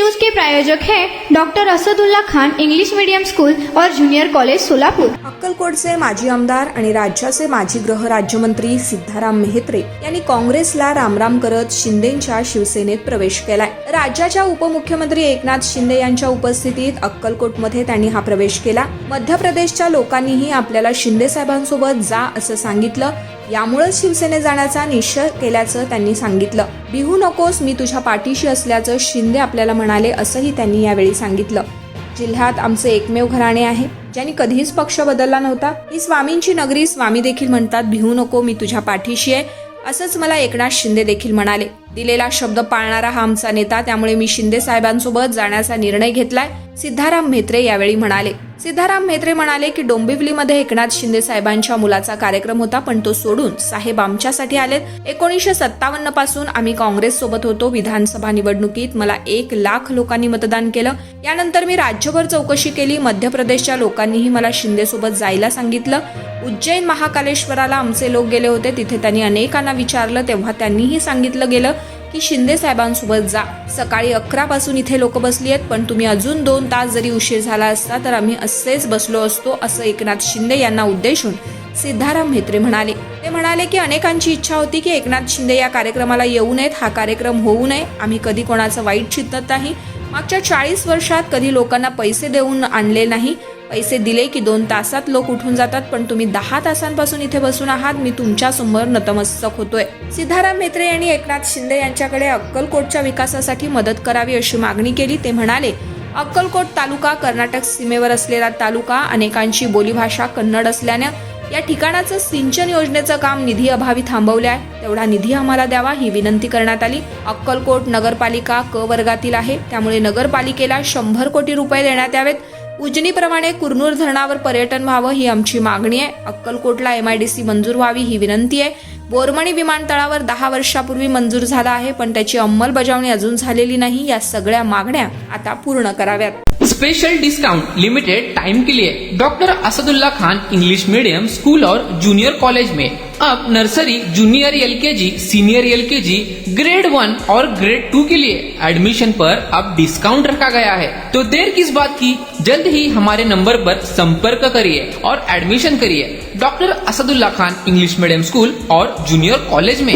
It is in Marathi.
न्यूज के प्रायोजक हैं doctor Asadullah Khan English medium school और जूनियर कॉलेज सोलापूर। अक्कलकोटचे माजी आमदार आणि राज्याचे माजी गृहराज्यमंत्री सिद्धाराम मेहत्रे यांनी काँग्रेसला रामराम करत शिंदेंच्या शिवसेनेत प्रवेश केलाय। राज्याच्या उपमुख्यमंत्री एकनाथ शिंदे यांच्या उपस्थितीत अक्कलकोटमध्ये त्यांनी हा प्रवेश केला। मध्य प्रदेशच्या लोकांनीही आपल्याला शिंदे साहेबांसोबत जा असं सांगितलं। यामुळे शिवसेनेत जाण्याचा निश्चय केल्याचं त्यांनी सांगितलं। भिवू नकोस, मी तुझ्या पाठीशी असल्याचं शिंदे आपल्याला म्हणाले असंही त्यांनी यावेळी सांगितलं। जिल्ह्यात आमचे एकमेव घराणे आहे ज्यांनी कधीच पक्ष बदलला नव्हता। ही स्वामींची नगरी, स्वामी देखील म्हणतात भिवू नको, मी तुझ्या पाठीशी आहे असंच मला एकनाथ शिंदे देखील म्हणाले। दिलेला शब्द पाळणारा हा आमचा नेता, त्यामुळे मी शिंदे साहेबांसोबत जाण्याचा निर्णय घेतलाय, सिद्धाराम मेहत्रे यावेळी म्हणाले। सिद्धाराम मेहत्रे म्हणाले की डोंबिवलीमध्ये एकनाथ शिंदे साहेबांच्या मुलाचा कार्यक्रम होता, पण तो सोडून साहेब आमच्यासाठी आलेत। 1957 पासून आम्ही काँग्रेस सोबत होतो। विधानसभा निवडणुकीत मला 1 लाख लोकांनी मतदान केलं। यानंतर मी राज्यभर चौकशी केली। मध्य प्रदेशच्या लोकांनीही मला शिंदे सोबत जायला सांगितलं। उज्जैन महाकालेश्वराला आमचे लोक गेले होते, तिथे त्यांनी अनेकांना विचारलं, तेव्हा त्यांनीही सांगितलं गेलं की शिंदे साहेबांसोबत जा। सकाळी 11 पासून इथे लोक बसली आहेत, पण तुम्ही अजून 2 तास जरी उशीर झाला असता तर आम्ही असेच बसलो असतो असं एकनाथ शिंदे यांना उद्देशून सिद्धाराम मेहत्रे म्हणाले। ते म्हणाले की अनेकांची इच्छा होती की एकनाथ शिंदे या कार्यक्रमाला येऊ नयेत, हा कार्यक्रम होऊ नये। आम्ही कधी कोणाचं वाईट चिंतत नाही। मागच्या 40 वर्षात कधी लोकांना पैसे देऊन आणले नाही। पैसे दिले की 2 तासात लोक उठून जातात, पण तुम्ही 10 तासांपासून इथे बसून आहात। मी तुमच्या समोर नतमस्तक होतोय। सिद्धाराम मेहत्रे यांनी एकनाथ शिंदे यांच्याकडे अक्कलकोटच्या विकासासाठी मदत करावी अशी मागणी केली। ते म्हणाले, अक्कलकोट तालुका कर्नाटक सीमेवर असलेला तालुका, अनेकांची बोलीभाषा कन्नड असल्याने या ठिकाणाचं सिंचन योजनेचं काम निधी अभावी थांबवले आहे। तेवढा निधी आम्हाला द्यावा ही विनंती करण्यात आली। अक्कलकोट नगरपालिका क वर्गातील आहे, त्यामुळे नगरपालिकेला 100 कोटी रुपये देण्यात यावेत। उजनीप्रमाणे कुरनूर धरणावर पर्यटन व्हावं ही आमची मागणी आहे। अक्कलकोटला MIDC मंजूर व्हावी ही विनंती आहे। बोरमणी विमानतळावर 10 वर्षापूर्वी मंजूर झाला आहे, पण त्याची अंमलबजावणी अजून झालेली नाही। या सगळ्या मागण्या आता पूर्ण कराव्यात। स्पेशल डिस्काउंट लिमिटेड टाइम के लिए doctor Asadullah Khan English medium school और जूनियर कॉलेज में अब nursery, junior LKG, senior LKG, grade 1 और ग्रेड 2 के लिए एडमिशन पर अब डिस्काउंट रखा गया है। तो देर किस बात की, जल्द ही हमारे नंबर पर संपर्क करिए और एडमिशन करिए doctor Asadullah Khan English medium school और जूनियर कॉलेज में।